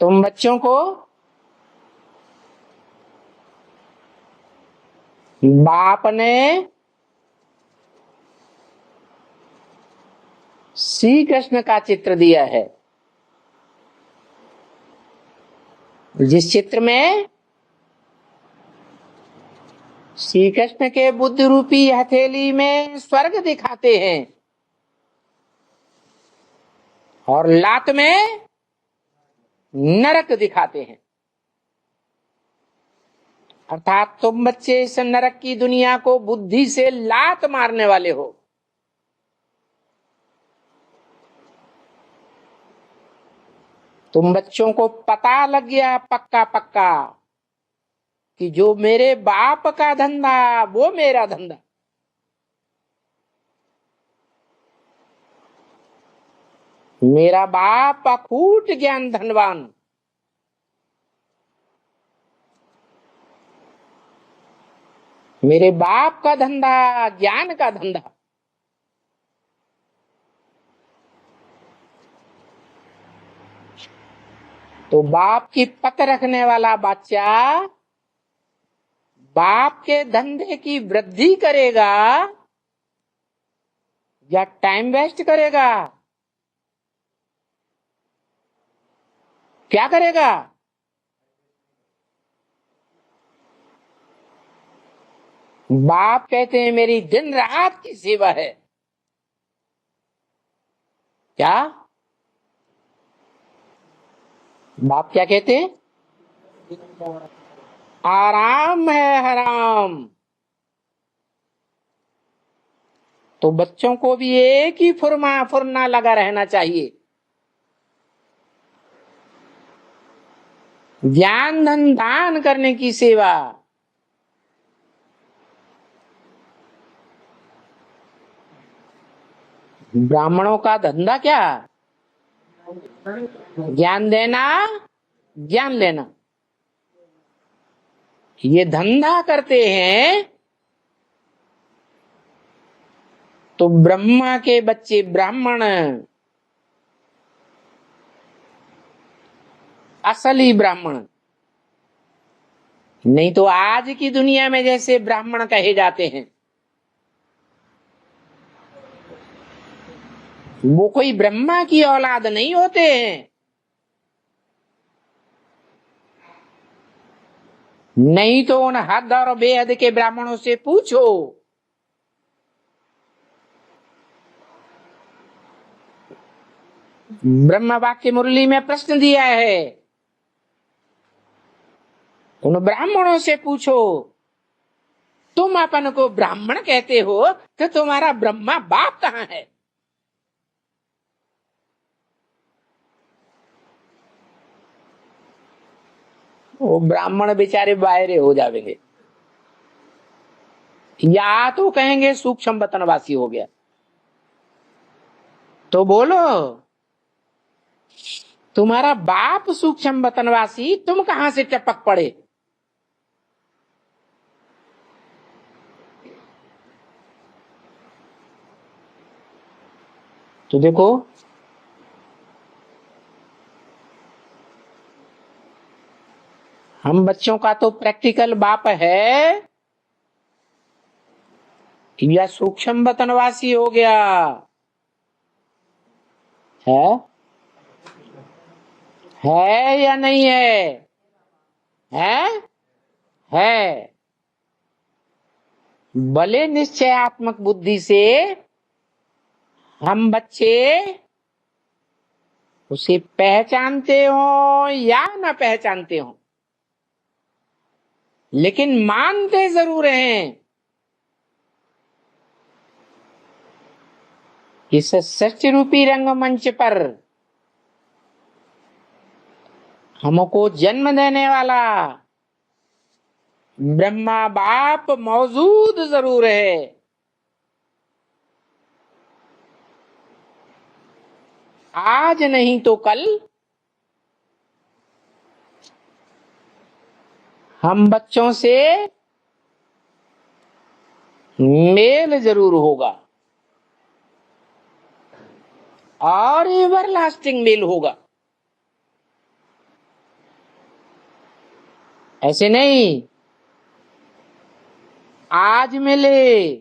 तुम बच्चों को बाप ने श्री कृष्ण का चित्र दिया है, जिस चित्र में श्री कृष्ण के बुद्ध रूपी हथेली में स्वर्ग दिखाते हैं और लात में नरक दिखाते हैं। अर्थात तुम बच्चे इस नरक की दुनिया को बुद्धि से लात मारने वाले हो। तुम बच्चों को पता लग गया पक्का पक्का कि जो मेरे बाप का धंधा वो मेरा धंधा। मेरा बाप अकूट ज्ञान धनवान, मेरे बाप का धंधा ज्ञान का धंधा। तो बाप की पत रखने वाला बच्चा बाप के धंधे की वृद्धि करेगा या टाइम वेस्ट करेगा? क्या करेगा? बाप कहते हैं मेरी दिन रात की सेवा है। क्या बाप क्या कहते हैं? आराम है हराम। तो बच्चों को भी एक ही फुरना लगा रहना चाहिए। ज्ञान धन दान करने की सेवा। ब्राह्मणों का धंधा क्या? ज्ञान देना, ज्ञान लेना। ये धंधा करते हैं तो ब्रह्मा के बच्चे ब्राह्मण, असली ब्राह्मण। नहीं तो आज की दुनिया में जैसे ब्राह्मण कहे जाते हैं, वो कोई ब्रह्मा की औलाद नहीं होते हैं। नहीं तो उन हद और बेहद के ब्राह्मणों से पूछो। ब्रह्म वाक्य मुरली में प्रश्न दिया है, उन ब्राह्मणों से पूछो तुम अपन को ब्राह्मण कहते हो तो तुम्हारा ब्रह्मा बाप कहाँ है? वो ब्राह्मण बेचारे बाहरे हो जाएंगे, या तो कहेंगे सूक्ष्म वतनवासी हो गया। तो बोलो तुम्हारा बाप सूक्ष्म वतनवासी, तुम कहां से टपक पड़े? तो देखो हम बच्चों का तो प्रैक्टिकल बाप है या सूक्ष्म वतनवासी हो गया है या नहीं है? है। भले निश्चयात्मक बुद्धि से हम बच्चे उसे पहचानते हो या न पहचानते हो, लेकिन मानते जरूर हैं इस सृष्टि रूपी रंगमंच पर हमको जन्म देने वाला ब्रह्मा बाप मौजूद जरूर है। आज नहीं तो कल हम बच्चों से मेल जरूर होगा। और एवरलास्टिंग मेल होगा। ऐसे नहीं आज मिले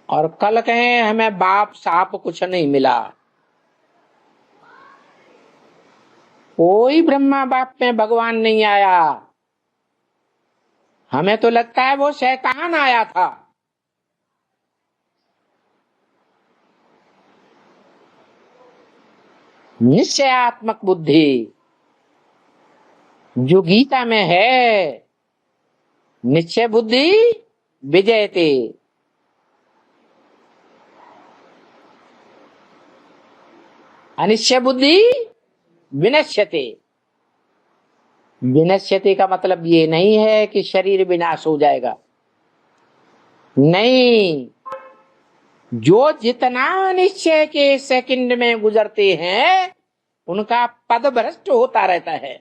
और कल कहें हमें बाप साप कुछ नहीं मिला। कोई ब्रह्मा बाप में भगवान नहीं आया। हमें तो लगता है वो शैतान आया था। निश्चयात्मक बुद्धि जो गीता में है, निश्चय बुद्धि विजयते, अनिश्चय बुद्धि विनश्यते। विनश्यते का मतलब ये नहीं है कि शरीर विनाश हो जाएगा, नहीं। जो जितना अनिश्चय के सेकंड में गुजरते हैं उनका पद भ्रष्ट होता रहता है।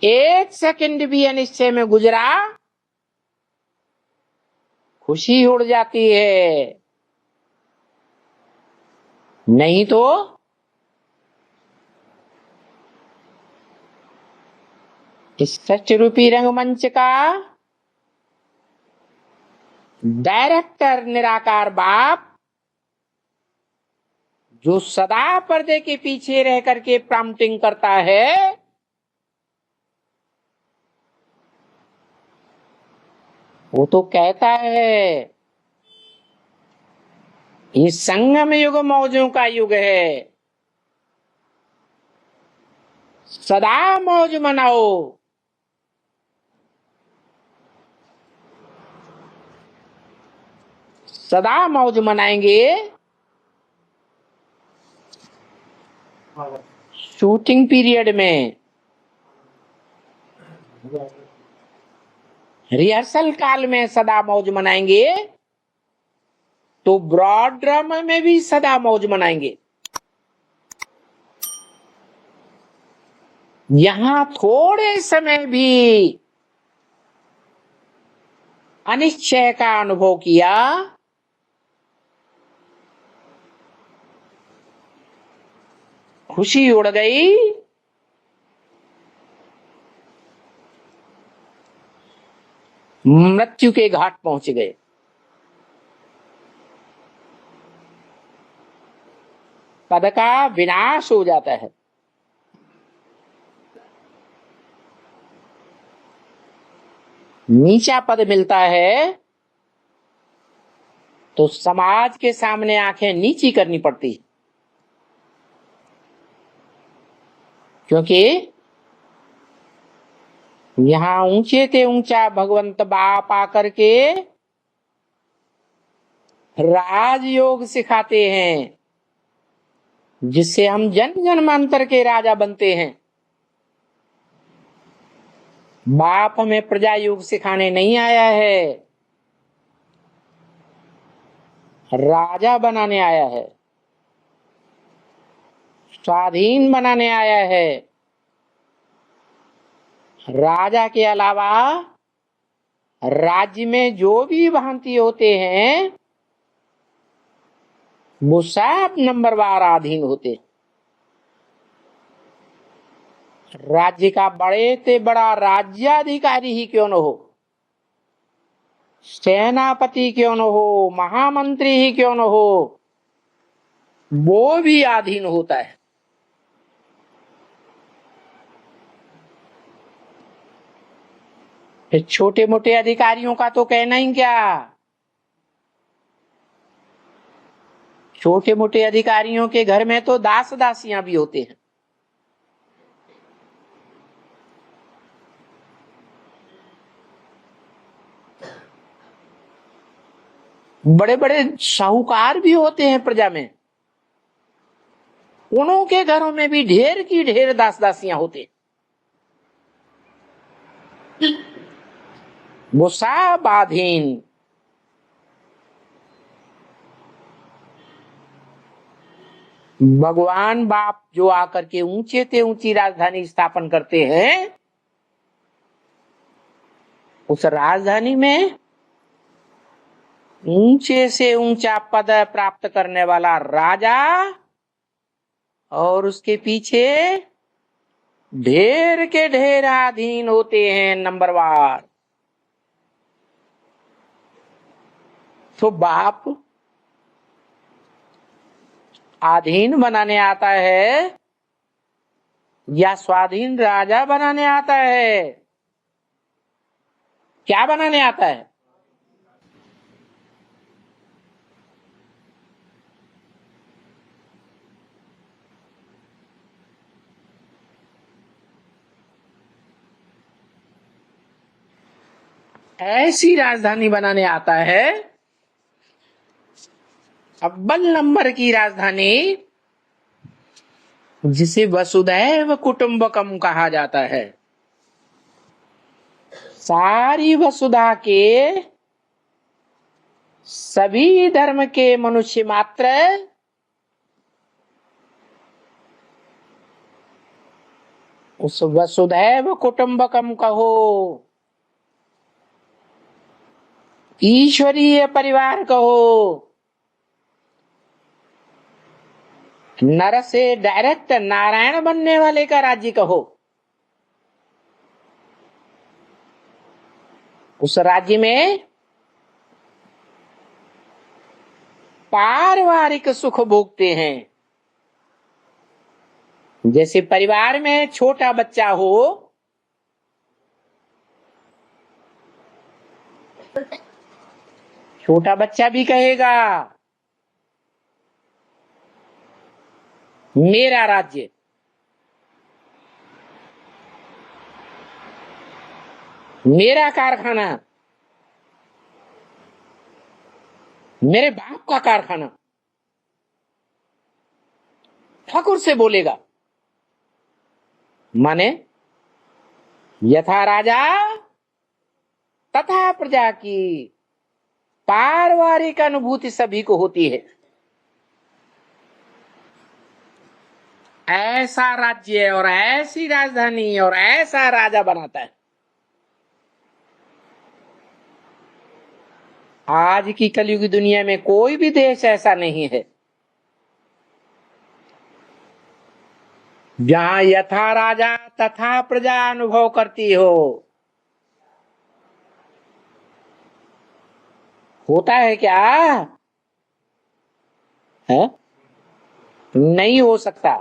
एक सेकंड भी अनिश्चय में गुजरा, खुशी उड़ जाती है, नहीं तो इस सत्य रूपी रंगमंच का डायरेक्टर निराकार बाप जो सदा पर्दे के पीछे रह करके प्रॉम्प्टिंग करता है, वो तो कहता है ये संगम युग मौजों का युग है, सदा मौज मनाओ। सदा मौज मनाएंगे। शूटिंग पीरियड में, रिहर्सल काल में सदा मौज मनाएंगे, तो ब्रॉड ड्रामा में भी सदा मौज मनाएंगे। यहां थोड़े समय भी अनिश्चय का अनुभव किया, खुशी उड़ गई, मृत्यु के घाट पहुंच गए। पद का विनाश हो जाता है। नीचा पद मिलता है तो समाज के सामने आंखें नीची करनी पड़ती है, क्योंकि यहां ऊंचे ते ऊंचा भगवंत बाप आकर के राजयोग सिखाते हैं, जिससे हम जन्म जन्मांतर के राजा बनते हैं। बाप हमें प्रजा योग सिखाने नहीं आया है, राजा बनाने आया है, स्वाधीन बनाने आया है। राजा के अलावा राज्य में जो भी भांति होते हैं वो सब नंबरवार अधीन होते। राज्य का बड़े से बड़ा राज्याधिकारी ही क्यों न हो, सेनापति क्यों न हो, महामंत्री ही क्यों न हो, वो भी अधीन होता है। फिर छोटे मोटे अधिकारियों का तो कहना ही क्या। छोटे मोटे अधिकारियों के घर में तो दास दासियां भी होते हैं। बड़े बड़े साहूकार भी होते हैं प्रजा में, उन्हों के घरों में भी ढेर की ढेर दास दासियां होते। वो सब अधीन। भगवान बाप जो आकर के ऊंचे से ऊंची राजधानी स्थापन करते हैं, उस राजधानी में ऊंचे से ऊंचा पद प्राप्त करने वाला राजा और उसके पीछे ढेर के ढेर अधीन होते हैं नंबरवार। तो बाप अधीन बनाने आता है या स्वाधीन राजा बनाने आता है? क्या बनाने आता है? ऐसी राजधानी बनाने आता है, अव्वल नंबर की राजधानी, जिसे वसुधैव कुटुंबकम कहा जाता है। सारी वसुधा के सभी धर्म के मनुष्य मात्र उस वसुधैव कुटुंबकम कहो, ईश्वरीय परिवार कहो, नर से डायरेक्ट नारायण बनने वाले का राज्य कहो, उस राज्य में पारिवारिक सुख भोगते हैं। जैसे परिवार में छोटा बच्चा हो, छोटा बच्चा भी कहेगा मेरा राज्य, मेरा कारखाना, मेरे बाप का कारखाना। ठाकुर से बोलेगा, माने यथा राजा तथा प्रजा की पारिवारिक अनुभूति सभी को होती है। ऐसा राज्य और ऐसी राजधानी और ऐसा राजा बनाता है। आज की कलयुग की दुनिया में कोई भी देश ऐसा नहीं है जहां यथा राजा तथा प्रजा अनुभव करती हो। होता है क्या? है? नहीं हो सकता।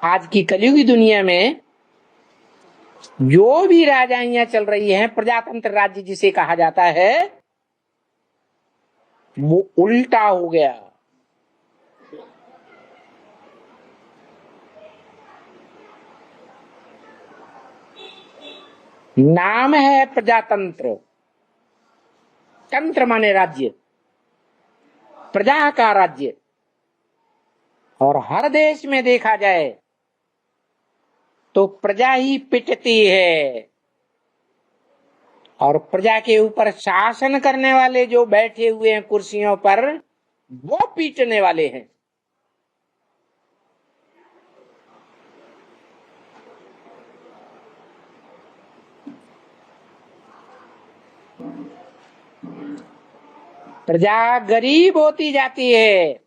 आज की कलयुगी दुनिया में जो भी राजाइयां चल रही हैं, प्रजातंत्र राज्य जिसे कहा जाता है, वो उल्टा हो गया। नाम है प्रजातंत्र, तंत्र माने राज्य, प्रजा का राज्य। और हर देश में देखा जाए तो प्रजा ही पिटती है और प्रजा के ऊपर शासन करने वाले जो बैठे हुए हैं कुर्सियों पर, वो पीटने वाले हैं। प्रजा गरीब होती जाती है,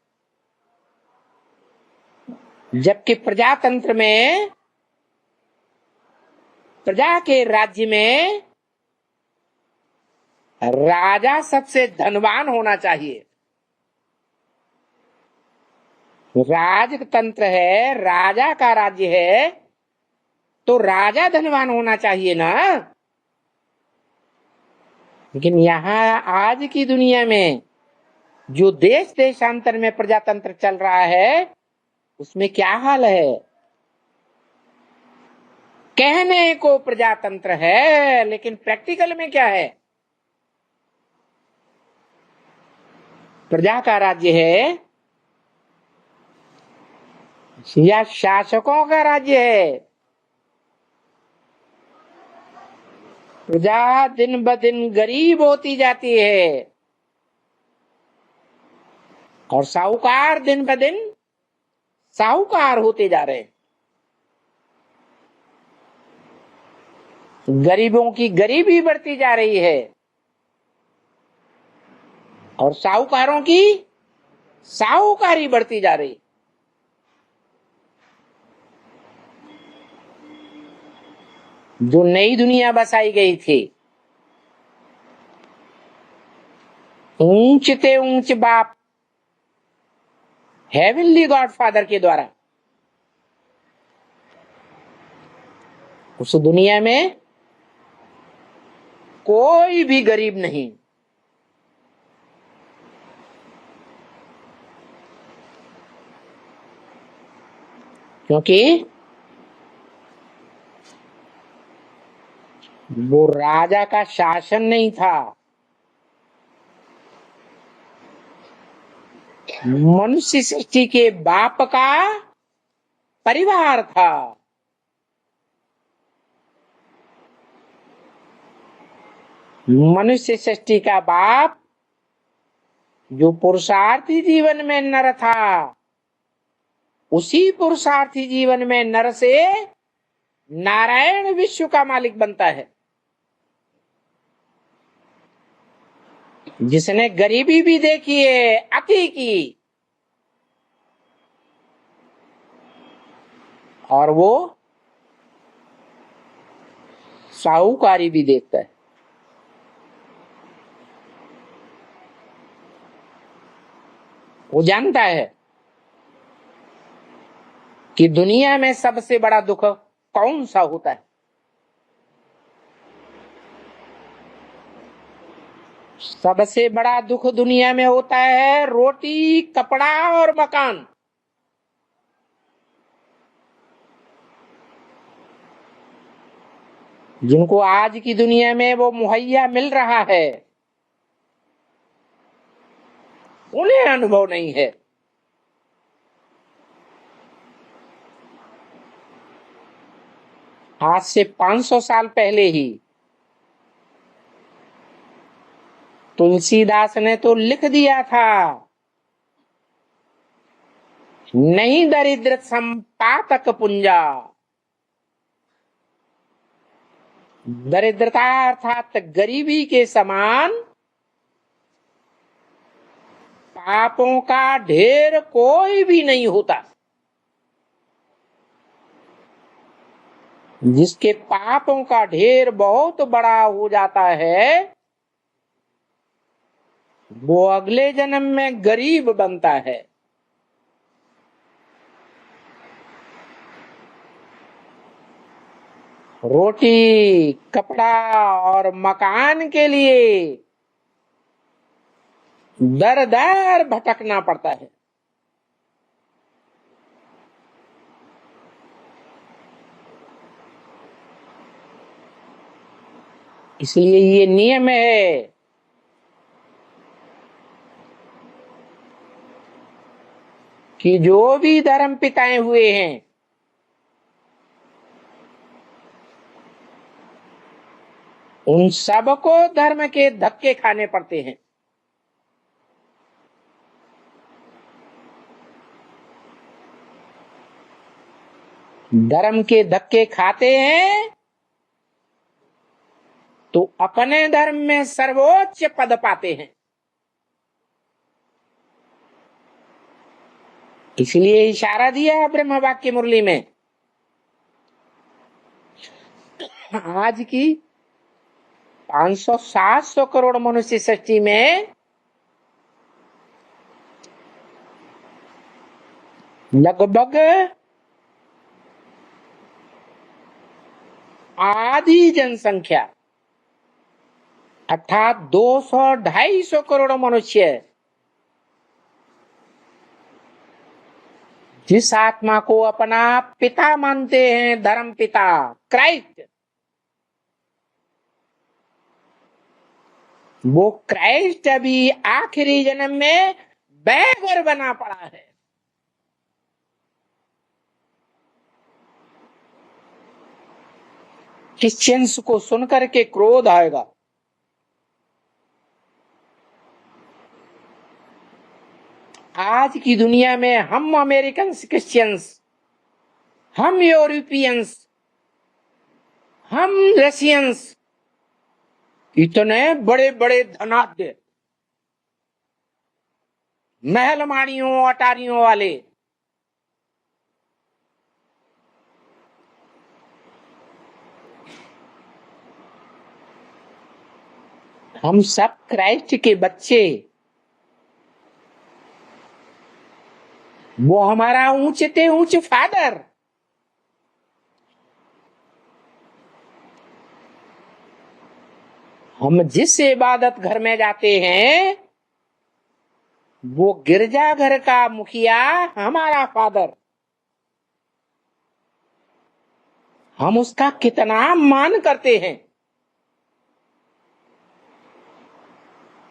जबकि प्रजातंत्र में, प्रजा के राज्य में राजा सबसे धनवान होना चाहिए। राजतंत्र है, राजा का राज्य है, तो राजा धनवान होना चाहिए ना। लेकिन यहाँ आज की दुनिया में जो देश देशांतर में प्रजातंत्र चल रहा है, उसमें क्या हाल है? कहने को प्रजातंत्र है, लेकिन प्रैक्टिकल में क्या है? प्रजा का राज्य है या शासकों का राज्य है? प्रजा दिन ब दिन गरीब होती जाती है और साहूकार दिन ब दिन साहूकार होते जा रहे हैं। गरीबों की गरीबी बढ़ती जा रही है और साहूकारों की साहूकारी बढ़ती जा रही है। जो नई दुनिया बसाई गई थी, ऊंच ते ऊंच बाप हेवनली गॉडफादर के द्वारा, उस दुनिया में कोई भी गरीब नहीं। क्योंकि वो राजा का शासन नहीं था, मनुष्य सृष्टि के बाप का परिवार था। मनुष्य सृष्टि का बाप जो पुरुषार्थी जीवन में नर था, उसी पुरुषार्थी जीवन में नर से नारायण विश्व का मालिक बनता है। जिसने गरीबी भी देखी है, अति की, और वो साहूकारी भी देखता है। वो जानता है कि दुनिया में सबसे बड़ा दुख कौन सा होता है। सबसे बड़ा दुख दुनिया में होता है रोटी, कपड़ा और मकान। जिनको आज की दुनिया में वो मुहैया मिल रहा है, उन्हें अनुभव नहीं है। आज से 500 साल पहले ही तुलसीदास ने तो लिख दिया था, नहीं दरिद्र संपातक पुंजा। दरिद्रता अर्थात गरीबी के समान पापों का ढेर कोई भी नहीं होता। जिसके पापों का ढेर बहुत बड़ा हो जाता है, वो अगले जन्म में गरीब बनता है। रोटी, कपड़ा और मकान के लिए दर दर भटकना पड़ता है। इसलिए ये नियम है कि जो भी धर्म पिताएं हुए हैं, उन सबको धर्म के धक्के खाने पड़ते हैं। धर्म के धक्के खाते हैं तो अपने धर्म में सर्वोच्च पद पाते हैं। इसलिए इशारा दिया ब्रह्म वाक्य मुरली में, आज की 500-700 करोड़ मनुष्य सृष्टि में लगभग आधी जनसंख्या अर्थात 200-250 करोड़ मनुष्य जिस आत्मा को अपना पिता मानते हैं, धर्म पिता क्राइस्ट, वो क्राइस्ट अभी आखिरी जन्म में बैगर बना पड़ा है। क्रिश्चियंस को सुनकर के क्रोध आएगा। आज की दुनिया में हम अमेरिकन क्रिश्चियंस, हम यूरोपियंस, हम रशियंस इतने बड़े बड़े धनाढ्य, महल माड़ियों अटारियों वाले, हम सब क्राइस्ट के बच्चे, वो हमारा ऊंचते ऊंच फादर। हम जिस इबादत घर में जाते हैं वो गिरजाघर का मुखिया हमारा फादर। हम उसका कितना मान करते हैं।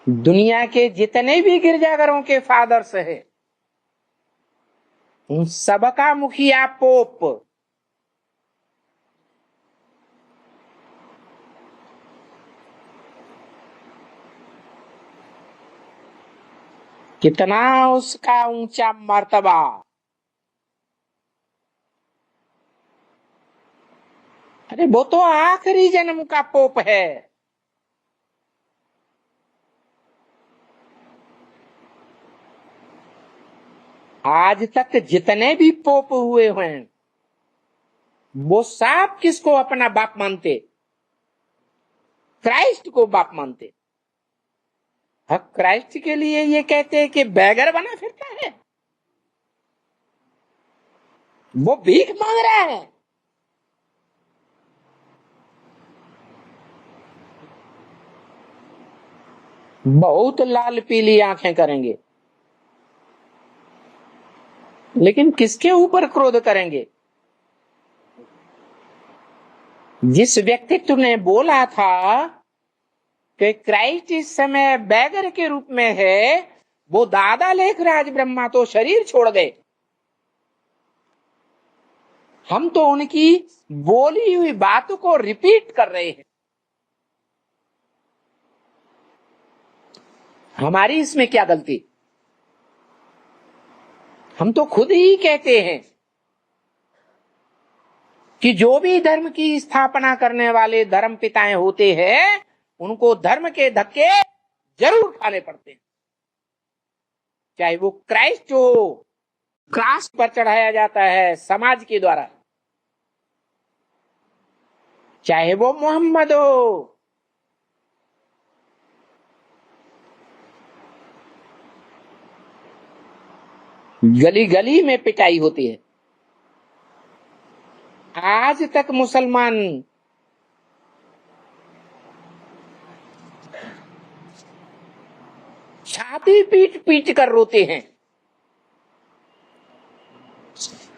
दुनिया के जितने भी गिरजाघरों के फादर्स हैं उन सबका मुखिया पोप। कितना उसका ऊंचा मर्तबा। अरे वो तो आखिरी जन्म का पोप है। आज तक जितने भी पोप हुए हैं वो सब किसको अपना बाप मानते? क्राइस्ट को बाप मानते। हाँ, क्राइस्ट के लिए ये कहते हैं कि बैगर बना फिरता है, वो भीख मांग रहा है। बहुत लाल पीली आंखें करेंगे, लेकिन किसके ऊपर क्रोध करेंगे? जिस व्यक्तित्व ने बोला था कि क्राइस्ट इस समय बैगर के रूप में है, वो दादा लेखराज ब्रह्मा तो शरीर छोड़ गए। हम तो उनकी बोली हुई बातों को रिपीट कर रहे हैं। हमारी इसमें क्या गलती? हम तो खुद ही कहते हैं कि जो भी धर्म की स्थापना करने वाले धर्म पिताएं होते हैं उनको धर्म के धक्के जरूर खाने पड़ते हैं। चाहे वो क्राइस्ट हो, क्रॉस पर चढ़ाया जाता है समाज के द्वारा, चाहे वो मोहम्मद हो, गली गली में पिटाई होती है। आज तक मुसलमान छाती पीट पीट कर रोते हैं,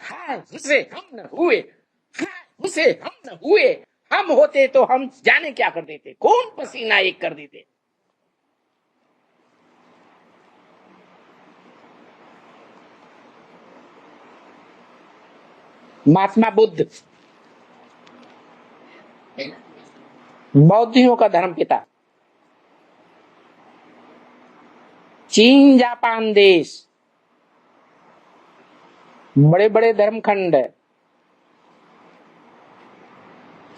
हाँ उसे हम न हुए, हाँ उसे हम न हुए, हम होते तो हम जाने क्या कर देते, कौन पसीना एक कर देते। महात्मा बुद्ध बौद्धियों का धर्म पिता, चीन जापान देश बड़े बड़े धर्मखंड,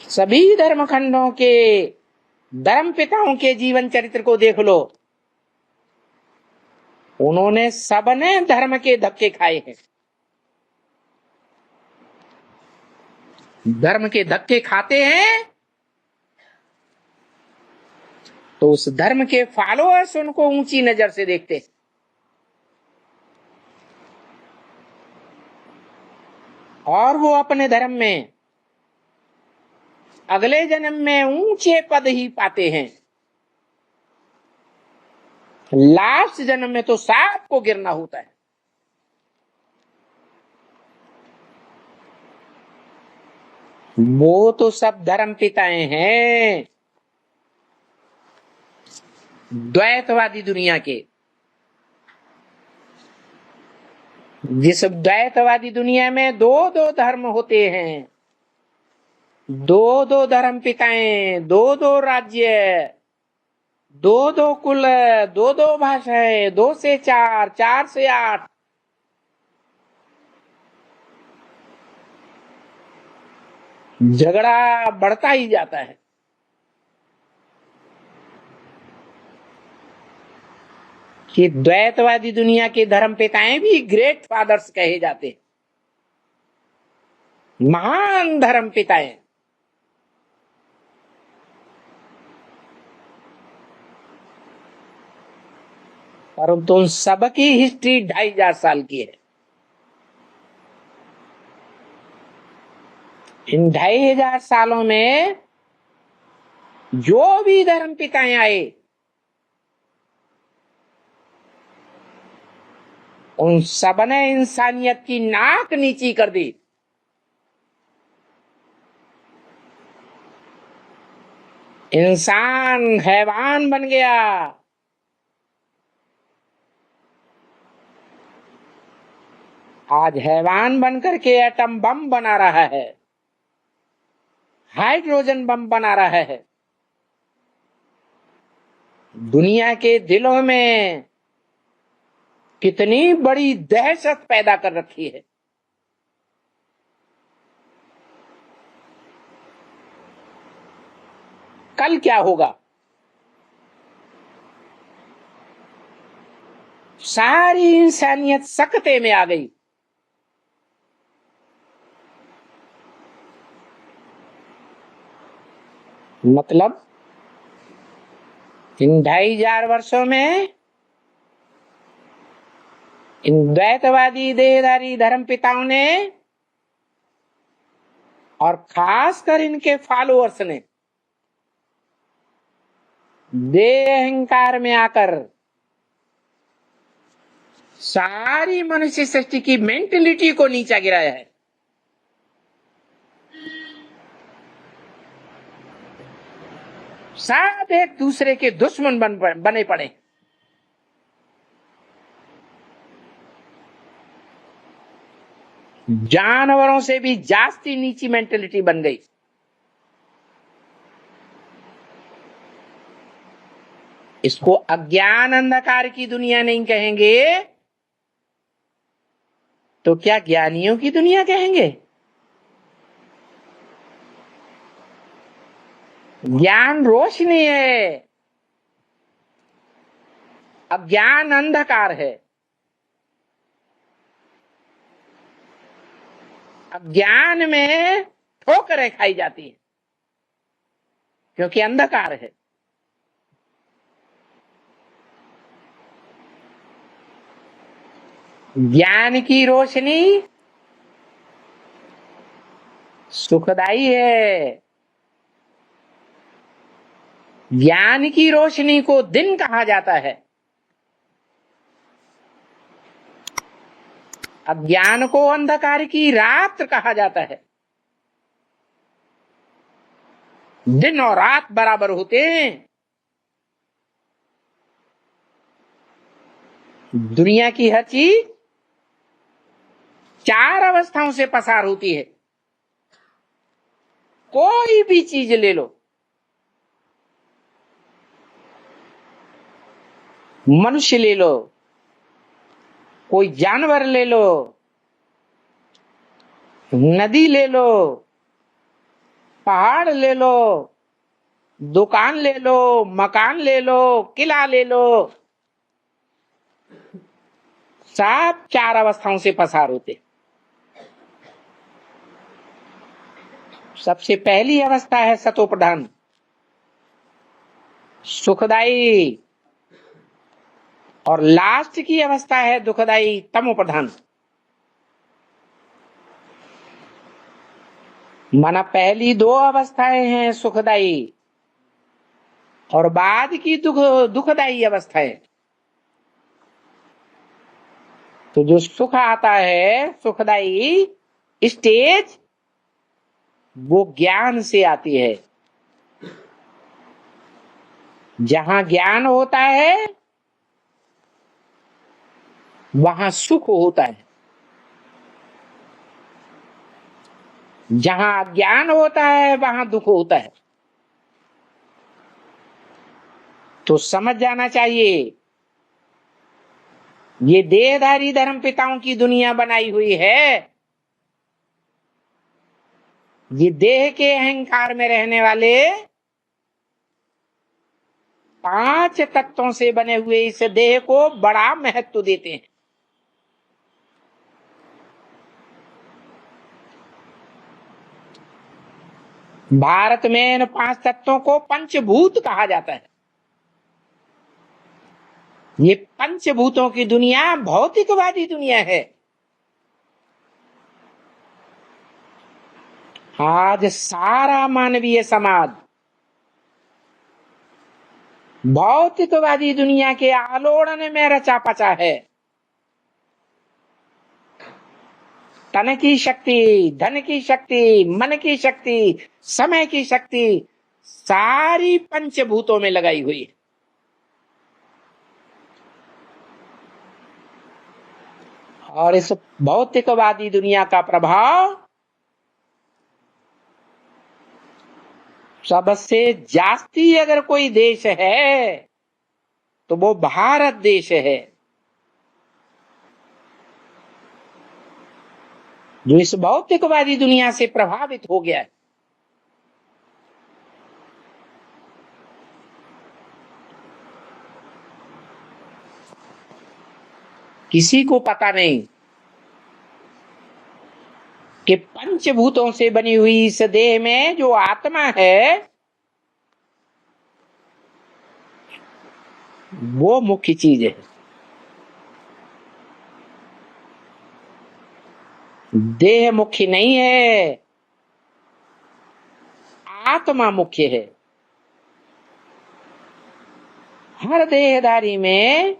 सभी धर्मखंडों के धर्म पिताओं के जीवन चरित्र को देख लो, उन्होंने सबने धर्म के धक्के खाए हैं। धर्म के धक्के खाते हैं तो उस धर्म के फॉलोअर्स उनको ऊंची नजर से देखते हैं। और वो अपने धर्म में अगले जन्म में ऊंचे पद ही पाते हैं, लास्ट जन्म में तो सांप को गिरना होता है। वो तो सब धर्म पिताएं हैं द्वैतवादी दुनिया के। जिस द्वैतवादी दुनिया में दो दो धर्म होते हैं, दो दो धर्म पिताएं, दो दो राज्य, दो दो कुल, दो दो भाषाएं, 2 से 4, 4 से 8, झगड़ा बढ़ता ही जाता है। कि द्वैतवादी दुनिया के धर्म पिताएं भी ग्रेट फादर्स कहे जाते हैं, महान धर्म पिताएं। परंतु उन सबकी हिस्ट्री 2500 साल की है। इन 2500 सालों में जो भी धर्म पिताएं आए, उन सबने इंसानियत की नाक नीची कर दी। इंसान हैवान बन गया। आज हैवान बनकर के एटम बम बना रहा है, हाइड्रोजन बम बना रहा है। दुनिया के दिलों में कितनी बड़ी दहशत पैदा कर रखी है। कल क्या होगा? सारी इंसानियत सकते में आ गई। मतलब इन 2500 वर्षों में इन द्वैतवादी देहधारी धर्म पिताओं ने और खासकर इनके फॉलोअर्स ने देह अहंकार में आकर सारी मनुष्य सृष्टि की मेंटलिटी को नीचा गिराया है। सब एक दूसरे के दुश्मन बने पड़े। जानवरों से भी जास्ती नीची मेंटलिटी बन गई। इसको अज्ञान अंधकार की दुनिया नहीं कहेंगे तो क्या ज्ञानियों की दुनिया कहेंगे? ज्ञान रोशनी है, अज्ञान अंधकार है। अज्ञान में ठोकरें खाई जाती है क्योंकि अंधकार है। ज्ञान की रोशनी सुखदाई है। ज्ञान की रोशनी को दिन कहा जाता है। अज्ञान को अंधकार की रात कहा जाता है। दिन और रात बराबर होते हैं। दुनिया की हर चीज 4 अवस्थाओं से पसार होती है। कोई भी चीज ले लो, मनुष्य ले लो, कोई जानवर ले लो, नदी ले लो, पहाड़ ले लो, दुकान ले लो, मकान ले लो, किला ले लो, सब 4 अवस्थाओं से पसार होते। सबसे पहली अवस्था है सतोप्रधान, सुखदाई, और लास्ट की अवस्था है दुखदाई, तमोप्रधान। माना पहली 2 अवस्थाएं हैं सुखदाई और बाद की दुखदाई अवस्थाएं। तो जो सुख आता है, सुखदाई स्टेज, वो ज्ञान से आती है। जहां ज्ञान होता है वहां सुख होता है। जहां अज्ञान होता है वहां दुख होता है। तो समझ जाना चाहिए, ये देहधारी धर्म पिताओं की दुनिया बनाई हुई है। ये देह के अहंकार में रहने वाले 5 तत्वों से बने हुए इस देह को बड़ा महत्व देते हैं। भारत में इन 5 तत्वों को पंचभूत कहा जाता है। ये पंचभूतों की दुनिया भौतिकवादी दुनिया है। आज सारा मानवीय समाज भौतिकवादी दुनिया के आलोड़न में रचा पचा है। तन की शक्ति, धन की शक्ति, मन की शक्ति, समय की शक्ति सारी पंचभूतों में लगाई हुई है। और इस भौतिकवादी दुनिया का प्रभाव सबसे जास्ती अगर कोई देश है तो वो भारत देश है, जो इस भौतिकवादी दुनिया से प्रभावित हो गया है। किसी को पता नहीं कि पंचभूतों से बनी हुई इस देह में जो आत्मा है वो मुख्य चीज है। देह मुख्य नहीं है, आत्मा मुख्य है। हर देहधारी में,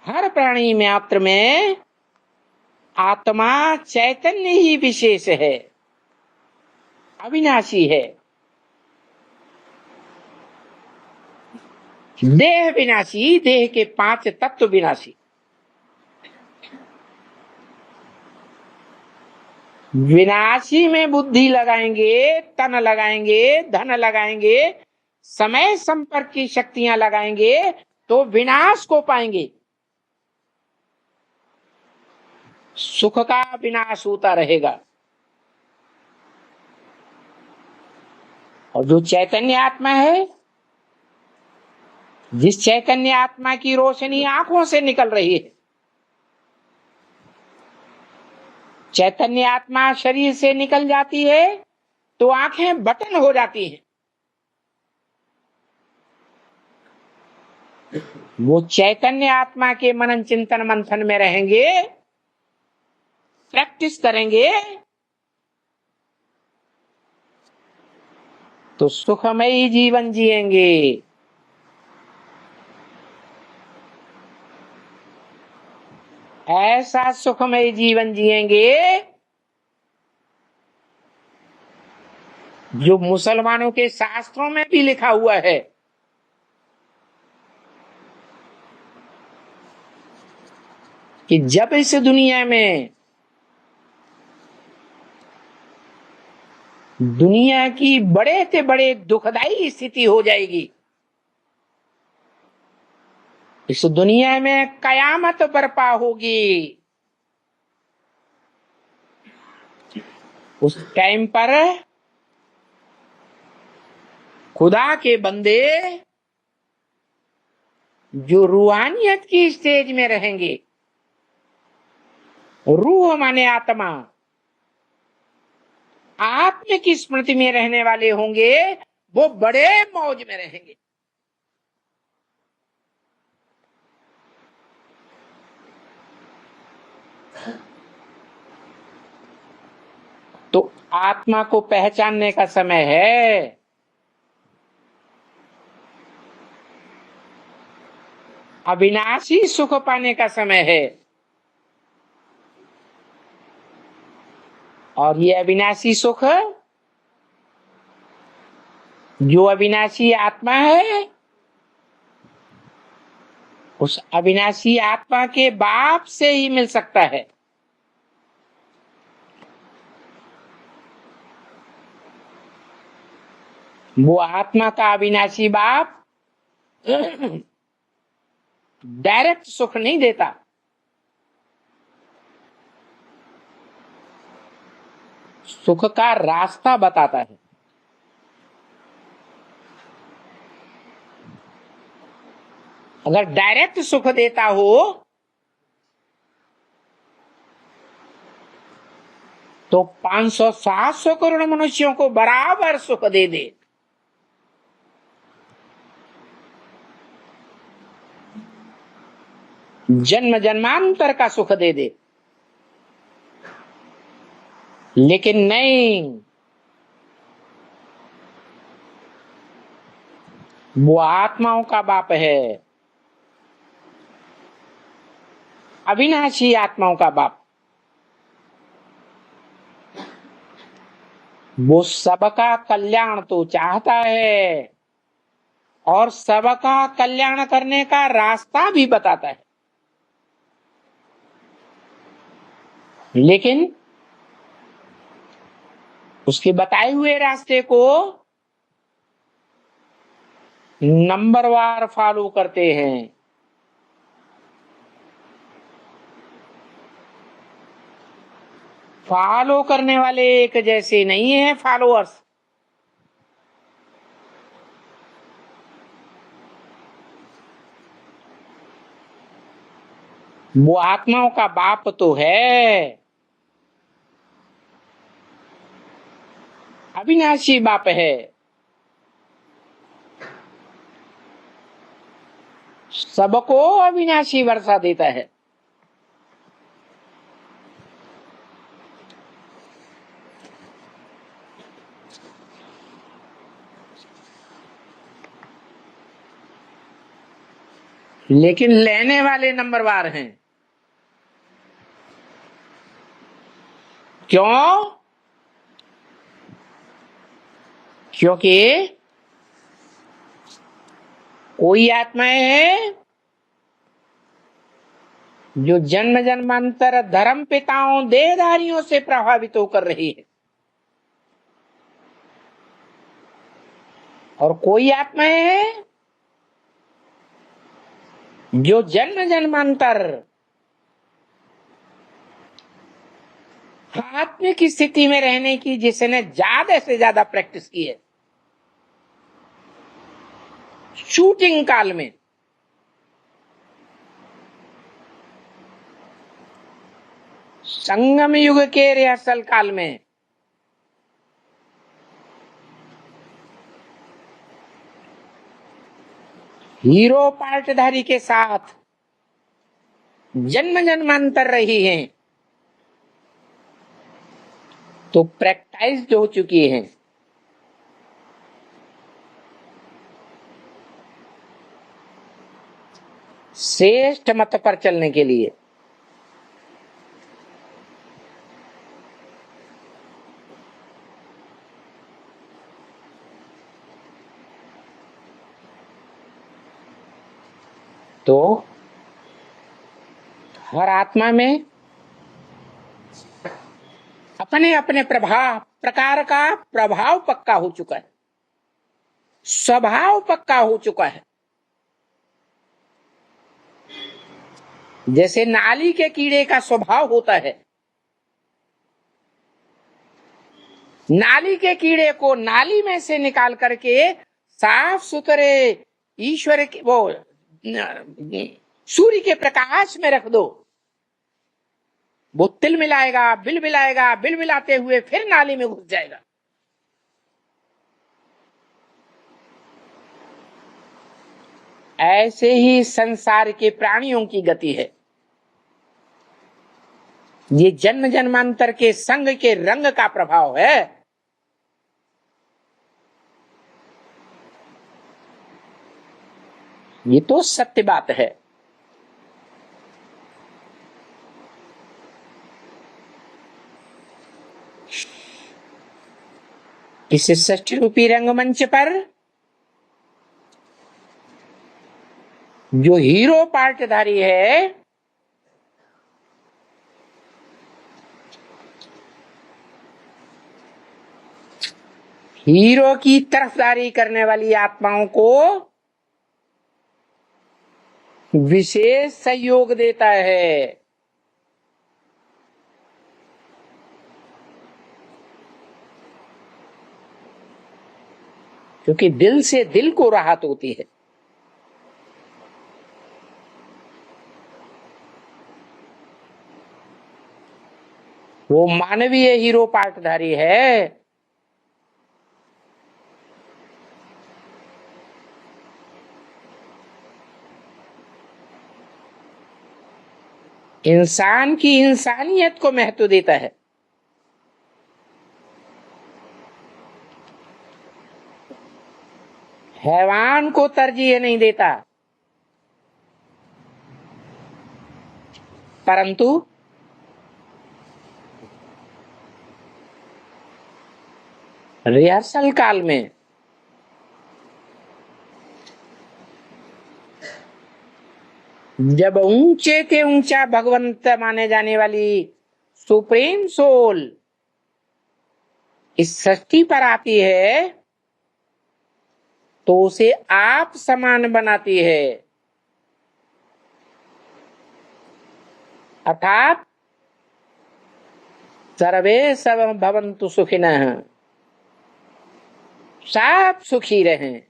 हर प्राणी मात्र में आत्मा चैतन्य ही विशेष है, अविनाशी है। देह विनाशी, देह के 5 तत्व विनाशी। विनाशी में बुद्धि लगाएंगे, तन लगाएंगे, धन लगाएंगे, समय संपर्क की शक्तियां लगाएंगे तो विनाश को पाएंगे। सुख का विनाश होता रहेगा। और जो चैतन्य आत्मा है, जिस चैतन्य आत्मा की रोशनी आंखों से निकल रही है, चैतन्य आत्मा शरीर से निकल जाती है तो आंखें बटन हो जाती हैं। वो चैतन्य आत्मा के मनन चिंतन मंथन में रहेंगे, प्रैक्टिस करेंगे तो सुखमयी जीवन जिएंगे। ऐसा सुखमय जीवन जिएंगे जो मुसलमानों के शास्त्रों में भी लिखा हुआ है। कि जब इस दुनिया में दुनिया की बड़े से बड़े दुखदाई स्थिति हो जाएगी, इस दुनिया में कयामत बर्पा होगी, उस टाइम पर खुदा के बंदे जो रूहानियत की स्टेज में रहेंगे, रूह माने आत्मा, आत्म की स्मृति में रहने वाले होंगे, वो बड़े मौज में रहेंगे। तो आत्मा को पहचानने का समय है। अविनाशी सुख पाने का समय है। और ये अविनाशी सुख, जो अविनाशी आत्मा है, उस अविनाशी आत्मा के बाप से ही मिल सकता है। वो आत्मा का अविनाशी बाप डायरेक्ट सुख नहीं देता, सुख का रास्ता बताता है। अगर डायरेक्ट सुख देता हो तो 500-700 करोड़ मनुष्यों को बराबर सुख दे दे। जन्म जन्मांतर का सुख दे दे, लेकिन नहीं, वो आत्माओं का बाप है, अविनाशी आत्माओं का बाप। वो सबका कल्याण तो चाहता है और सबका कल्याण करने का रास्ता भी बताता है, लेकिन उसके बताए हुए रास्ते को नंबरवार फॉलो करते हैं। फॉलो करने वाले एक जैसे नहीं है फॉलोअर्स। वो आत्माओं का बाप तो है, अविनाशी बाप है। सबको अविनाशी वर्षा देता है। लेकिन लेने वाले नंबरवार हैं। क्यों? क्योंकि कोई आत्माएं हैं जो जन्म जन्मांतर धर्म पिताओं देहधारियों से प्रभावित होकर रही है, और कोई आत्माएं हैं जो जन्म जन्मांतर आत्मिक स्थिति में रहने की जिसने ज्यादा से ज्यादा प्रैक्टिस की है। शूटिंग काल में संगम युग के रिहर्सल काल में हीरो पार्टधारी के साथ जन्म जन्मांतर रही हैं, तो प्रैक्टाइज्ड हो चुकी हैं। श्रेष्ठ मत पर चलने के लिए। तो हर आत्मा में अपने अपने प्रकार का प्रभाव पक्का हो चुका है, स्वभाव पक्का हो चुका है। जैसे नाली के कीड़े का स्वभाव होता है, नाली के कीड़े को नाली में से निकाल करके साफ सुथरे ईश्वर के वो सूर्य के प्रकाश में रख दो, वो तिल मिलाएगा, बिल मिलाते हुए फिर नाली में घुस जाएगा। ऐसे ही संसार के प्राणियों की गति है। ये जन्म जन्मांतर के संग के रंग का प्रभाव है। ये तो सत्य बात है। इस षष्ठ रूपी रंगमंच पर जो हीरो पार्टधारी है, हीरो की तरफदारी करने वाली आत्माओं को विशेष सहयोग देता है। क्योंकि दिल से दिल को राहत होती है। वो मानवीय हीरो पाटधारी है। इंसान की इंसानियत को महत्व देता है। हैवान को तरजीह नहीं देता, परंतु रिहर्सल काल में जब ऊंचे के ऊंचा भगवंत माने जाने वाली सुप्रीम सोल इस सृष्टि पर आती है तो उसे आप समान बनाती है, अर्थात सर्वे सब भवन्तु सुखिनः, सब सुखी रहें।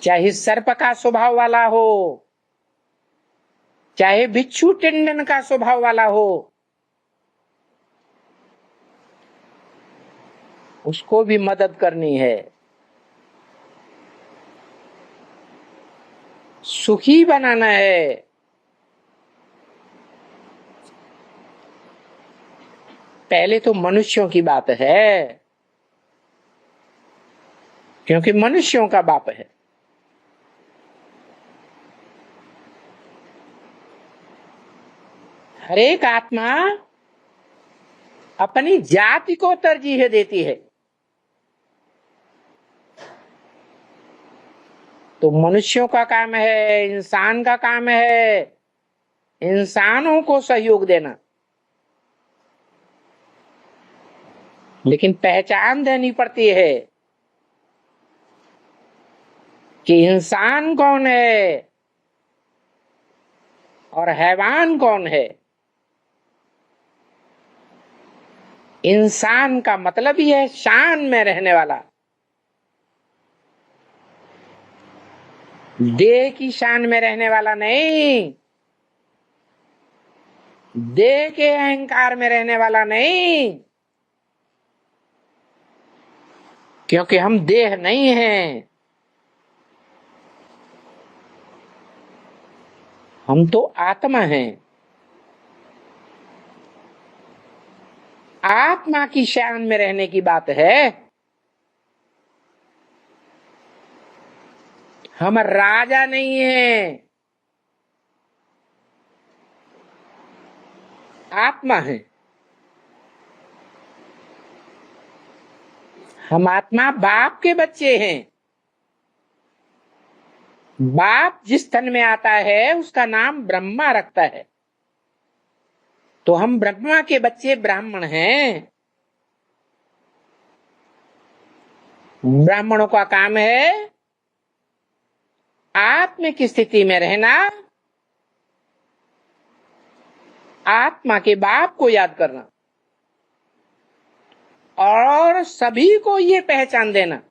चाहे सर्प का स्वभाव वाला हो, चाहे बिच्छू टिंडन का स्वभाव वाला हो, उसको भी मदद करनी है, सुखी बनाना है। पहले तो मनुष्यों की बात है, क्योंकि मनुष्यों का बाप है। हर एक आत्मा अपनी जाति को तरजीह देती है। तो मनुष्यों का काम है, इंसान का काम है इंसानों को सहयोग देना, लेकिन पहचान देनी पड़ती है कि इंसान कौन है और हैवान कौन है। इंसान का मतलब ही है शान में रहने वाला, देह की शान में रहने वाला नहीं, देह के अहंकार में रहने वाला नहीं, क्योंकि हम देह नहीं हैं, हम तो आत्मा हैं। आत्मा की शान में रहने की बात है। हम राजा नहीं हैं, आत्मा है। हम आत्मा बाप के बच्चे हैं। बाप जिस तन में आता है उसका नाम ब्रह्मा रखता है, तो हम ब्रह्मा के बच्चे ब्राह्मण हैं। ब्राह्मणों का काम है आत्मा की स्थिति में रहना, आत्मा के बाप को याद करना और सभी को ये पहचान देना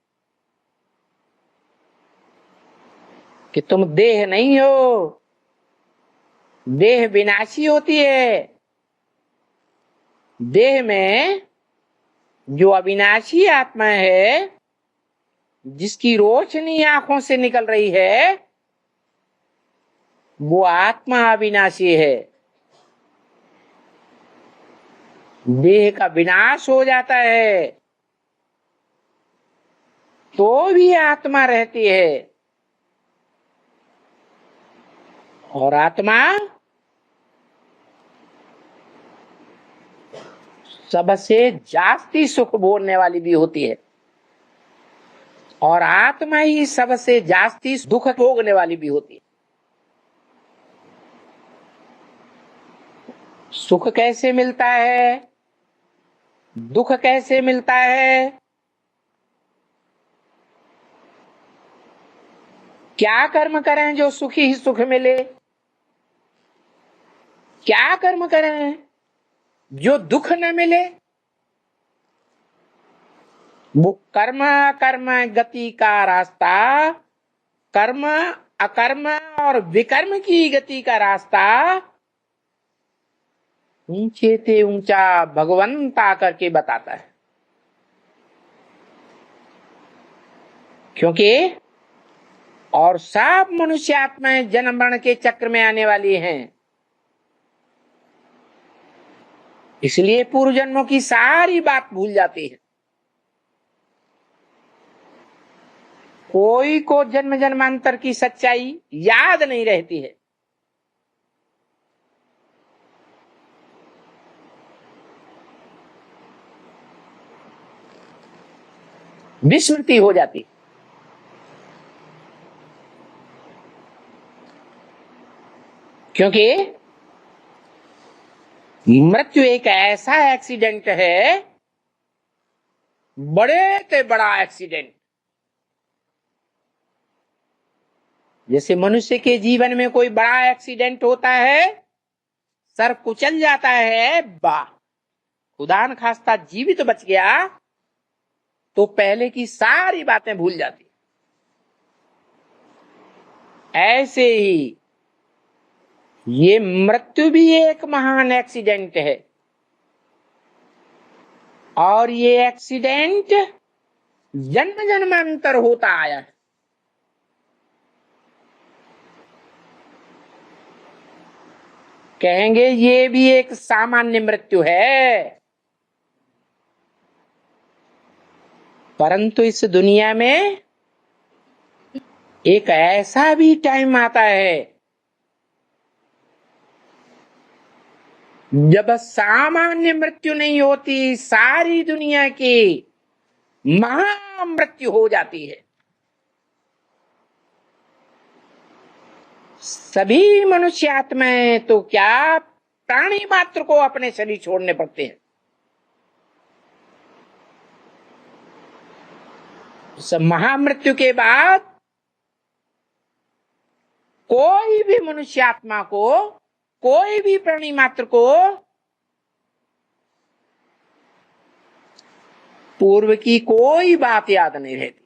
कि तुम देह नहीं हो, देह विनाशी होती है। देह में जो अविनाशी आत्मा है, जिसकी रोशनी आंखों से निकल रही है, वो आत्मा अविनाशी है। देह का विनाश हो जाता है तो भी आत्मा रहती है, और आत्मा सबसे जास्ती सुख भोगने वाली भी होती है, और आत्मा ही सबसे जास्ती दुख भोगने वाली भी होती है। सुख कैसे मिलता है, दुख कैसे मिलता है, क्या कर्म करें जो सुखी ही सुख मिले, क्या कर्म करें जो दुख न मिले। वो कर्म कर्म गति का रास्ता, कर्म अकर्म और विकर्म की गति का रास्ता ऊंचे से ऊंचा भगवंत आकर के बताता है। क्योंकि और सब मनुष्य आत्माएं जन्म मरण के चक्र में आने वाली हैं, इसलिए पूर्व जन्मों की सारी बात भूल जाती है। कोई को जन्म जन्मांतर की सच्चाई याद नहीं रहती है। विस्मृति हो जाती। क्योंकि मृत्यु एक ऐसा एक्सीडेंट है, बड़े से बड़ा एक्सीडेंट। जैसे मनुष्य के जीवन में कोई बड़ा एक्सीडेंट होता है, सर कुचल जाता है, वाह खुदा न खास्ता जीवित बच गया, तो पहले की सारी बातें भूल जाती। ऐसे ही ये मृत्यु भी एक महान एक्सीडेंट है, और ये एक्सीडेंट जन्म जन्मांतर होता आया है। कहेंगे ये भी एक सामान्य मृत्यु है, परंतु इस दुनिया में एक ऐसा भी टाइम आता है जब सामान्य मृत्यु नहीं होती, सारी दुनिया की महामृत्यु हो जाती है। सभी मनुष्य आत्माएं तो क्या, प्राणी मात्र को अपने शरीर छोड़ने पड़ते हैं। उस महामृत्यु के बाद कोई भी मनुष्य आत्मा को, कोई भी प्राणी मात्र को पूर्व की कोई बात याद नहीं रहती।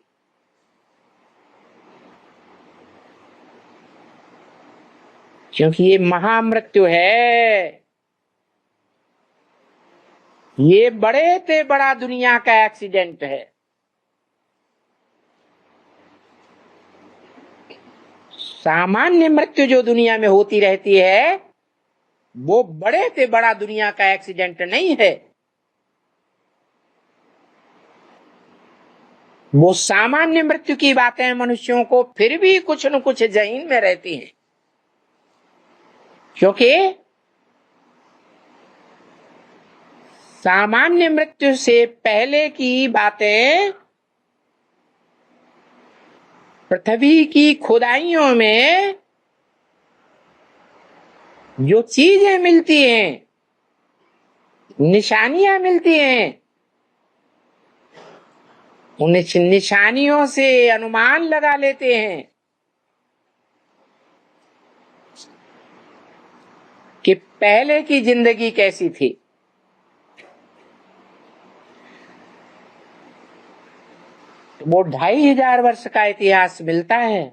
क्योंकि ये महामृत्यु है, ये बड़े से बड़ा दुनिया का एक्सीडेंट है। सामान्य मृत्यु जो दुनिया में होती रहती है, वो बड़े से बड़ा दुनिया का एक्सीडेंट नहीं है। वो सामान्य मृत्यु की बातें मनुष्यों को फिर भी कुछ न कुछ जहीन में रहती हैं, क्योंकि सामान्य मृत्यु से पहले की बातें पृथ्वी की खुदाइयों में जो चीजें मिलती हैं, निशानियां मिलती हैं, उन निशानियों से अनुमान लगा लेते हैं कि पहले की जिंदगी कैसी थी। वो 2500 वर्ष का इतिहास मिलता है,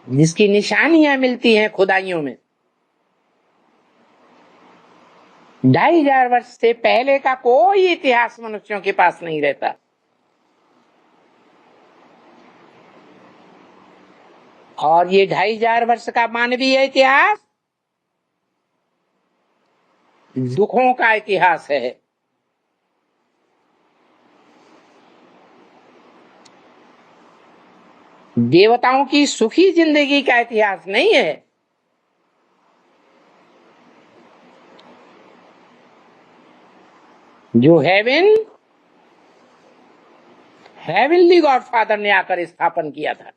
जिसकी निशानियां मिलती हैं खुदाइयों में। 2500 वर्ष से पहले का कोई इतिहास मनुष्यों के पास नहीं रहता। और ये 2500 वर्ष का मानवीय इतिहास दुखों का इतिहास है। देवताओं की सुखी जिंदगी का इतिहास नहीं है। जो हेवनली गॉडफादर ने आकर स्थापन किया था,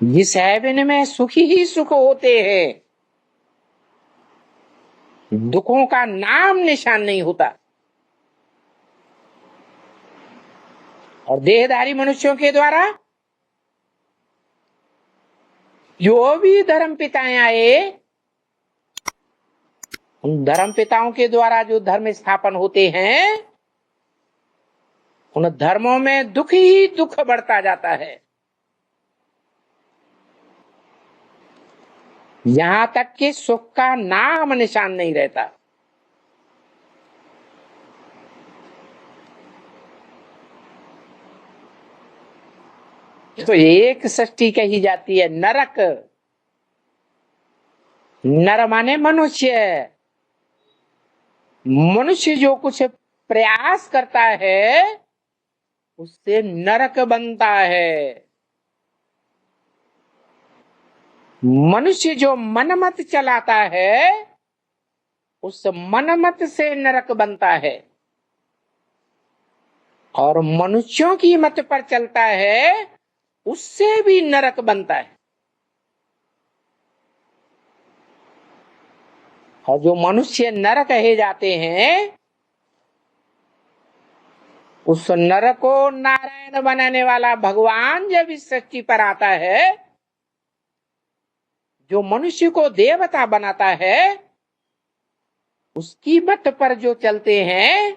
जिस हेवन में सुखी ही सुख होते हैं, दुखों का नाम निशान नहीं होता। और देहधारी मनुष्यों के द्वारा जो भी धर्म पिताएं आए, उन धर्म पिताओं के द्वारा जो धर्म स्थापन होते हैं, उन धर्मों में दुख ही दुख बढ़ता जाता है, यहां तक कि सुख का नाम निशान नहीं रहता। तो एक सृष्टि कही जाती है नरक। नर माने मनुष्य। मनुष्य जो कुछ प्रयास करता है उससे नरक बनता है। मनुष्य जो मनमत चलाता है उस मनमत से नरक बनता है, और मनुष्यों की मत पर चलता है उससे भी नरक बनता है। और जो मनुष्य नर कहे जाते हैं, उस नर को नारायण बनाने वाला भगवान जब इस सृष्टि पर आता है, जो मनुष्य को देवता बनाता है, उसकी मत पर जो चलते हैं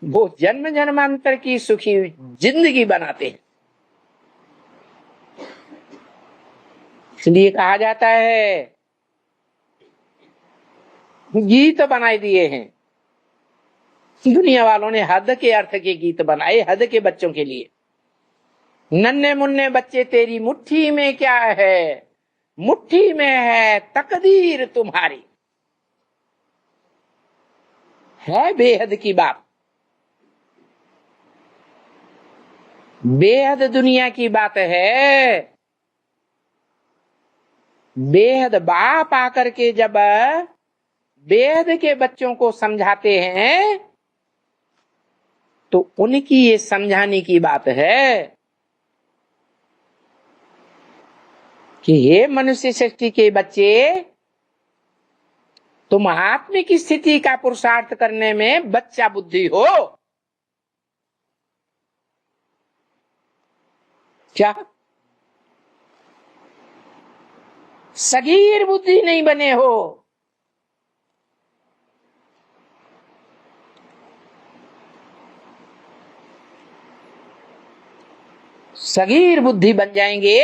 वो जन्म जन्मांतर की सुखी जिंदगी बनाते हैं। इसलिए कहा जाता है, गीत बनाए दिए हैं दुनिया वालों ने, हद के अर्थ के गीत बनाए, हद के बच्चों के लिए। नन्हे मुन्ने बच्चे तेरी मुट्ठी में क्या है, मुट्ठी में है तकदीर तुम्हारी। है बेहद की बात, बेहद दुनिया की बात है। बेहद बाप आकर के जब बेहद के बच्चों को समझाते हैं तो उनकी ये समझाने की बात है कि हे मनुष्य सृष्टि के बच्चे, तुम आत्मिक स्थिति का पुरुषार्थ करने में बच्चा बुद्धि हो क्या? सगीर बुद्धि नहीं बने हो। सगीर बुद्धि बन जाएंगे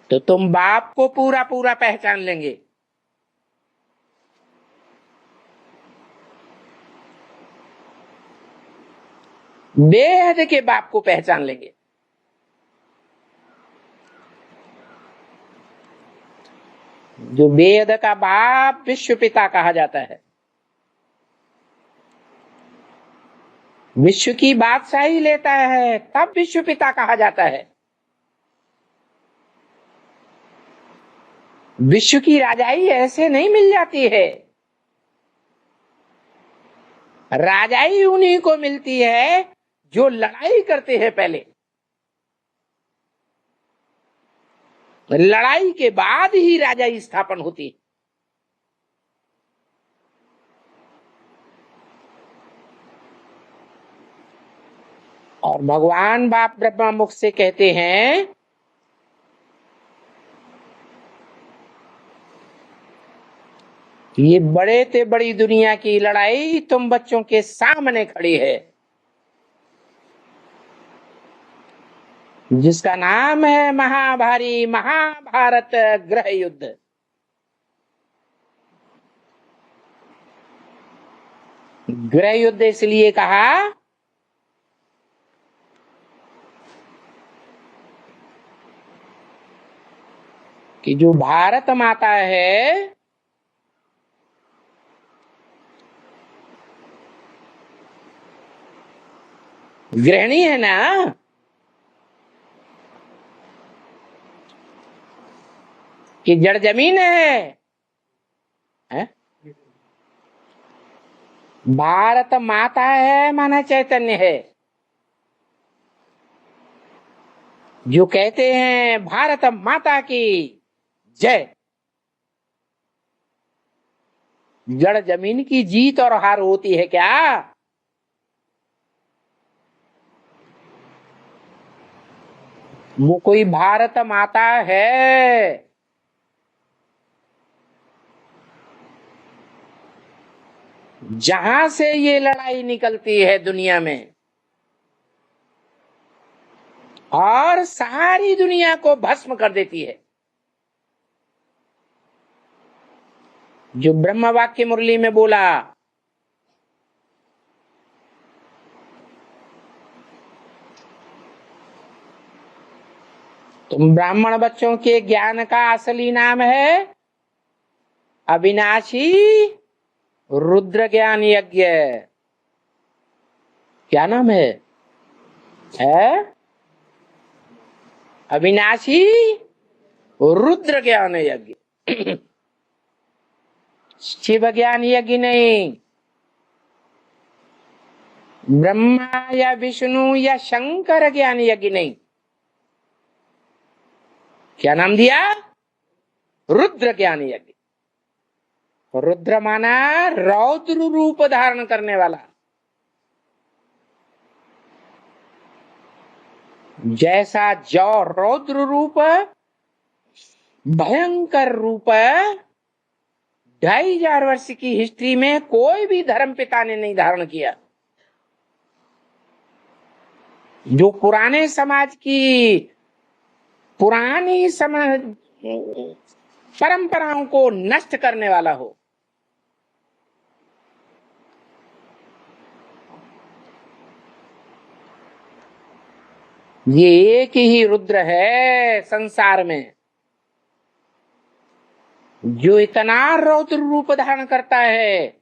तो तुम बाप को पूरा पूरा पहचान लेंगे। बेहद के बाप को पहचान लेंगे। जो बेहद का बाप विश्व पिता कहा जाता है, विश्व की बादशाही लेता है तब विश्व पिता कहा जाता है। विश्व की राजाई ऐसे नहीं मिल जाती है, राजाई उन्हीं को मिलती है जो लड़ाई करते हैं। पहले लड़ाई के बाद ही राजाई स्थापन होती है। और भगवान बाप ब्रह्मा मुख से कहते हैं, ये बड़े ते बड़ी दुनिया की लड़ाई तुम बच्चों के सामने खड़ी है, जिसका नाम है महाभारी महाभारत गृह युद्ध। गृह युद्ध इसलिए कहा कि जो भारत माता है, गृहिणी है ना, कि जड़ जमीन है? भारत माता है माना चैतन्य है। जो कहते हैं भारत माता की जय, जड़ जमीन की जीत और हार होती है क्या? वो कोई भारत माता है जहां से ये लड़ाई निकलती है दुनिया में और सारी दुनिया को भस्म कर देती है। जो ब्रह्म वाक्य मुरली में बोला, तुम ब्राह्मण बच्चों के ज्ञान का असली नाम है अविनाशी रुद्र ज्ञान यज्ञ। क्या नाम है? अविनाशी रुद्र ज्ञान यज्ञ। शिव ज्ञान यज्ञ नहीं, ब्रह्मा या विष्णु या शंकर ज्ञान यज्ञ नहीं। क्या नाम दिया? रुद्र ज्ञान यज्ञ। रुद्र माना रौद्र रूप धारण करने वाला। जैसा जौ रौद्र रूप, भयंकर रूप 2500 वर्ष की हिस्ट्री में कोई भी धर्म पिता ने नहीं धारण किया। जो पुराने समाज की पुरानी समाज परंपराओं को नष्ट करने वाला हो। ये एक ही रुद्र है संसार में जो इतना रौद्र रूप धारण करता है।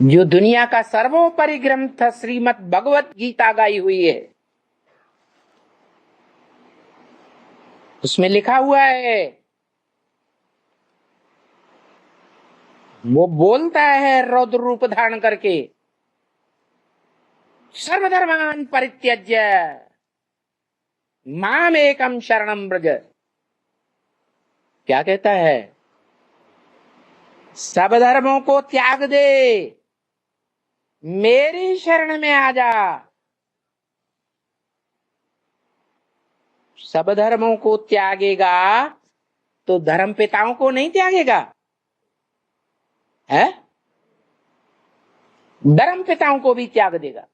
जो दुनिया का सर्वोपरि ग्रंथ श्रीमद् भगवत गीता गाई हुई है, उसमें लिखा हुआ है, वो बोलता है रौद्र रूप धारण करके, सर्वधर्मान परित्यज्य माम एकम शरणम व्रज। क्या कहता है? सब धर्मों को त्याग दे, मेरी शरण में आ जा। सब धर्मों को त्यागेगा तो धर्म पिताओं को नहीं त्यागेगा है? धर्म पिताओं को भी त्याग देगा।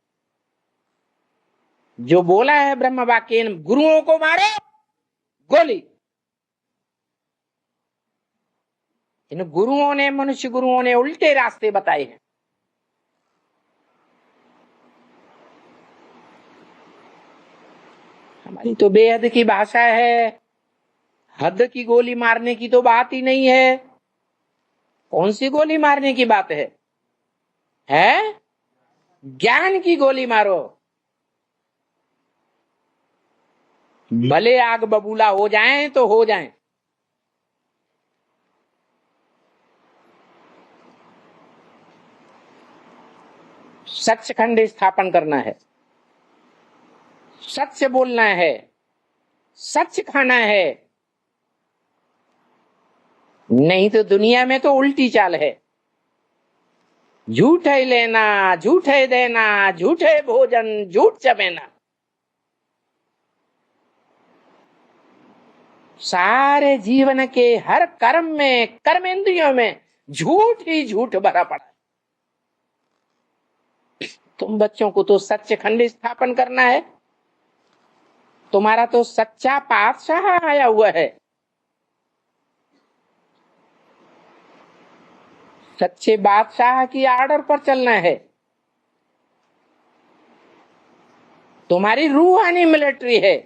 जो बोला है ब्रह्म वाक्य, गुरुओं को मारो गोली। इन गुरुओं ने, मनुष्य गुरुओं ने उल्टे रास्ते बताए हैं। हमारी तो बेहद की भाषा है, हद की गोली मारने की तो बात ही नहीं है। कौन सी गोली मारने की बात है? ज्ञान की गोली मारो। भले आग बबूला हो जाएं तो हो जाएं। सचखंड स्थापन करना है, सच बोलना है, सच खाना है। नहीं तो दुनिया में तो उल्टी चाल है। झूठे लेना, झूठे देना, झूठे भोजन, झूठ चबेना। सारे जीवन के हर कर्म में, कर्मेंद्रियों में झूठ ही झूठ भरा पड़ा है। तुम बच्चों को तो सचखंड स्थापन करना है। तुम्हारा तो सच्चा पातशाह आया हुआ है। सच्चे बादशाह की आर्डर पर चलना है। तुम्हारी रूहानी मिलिट्री है।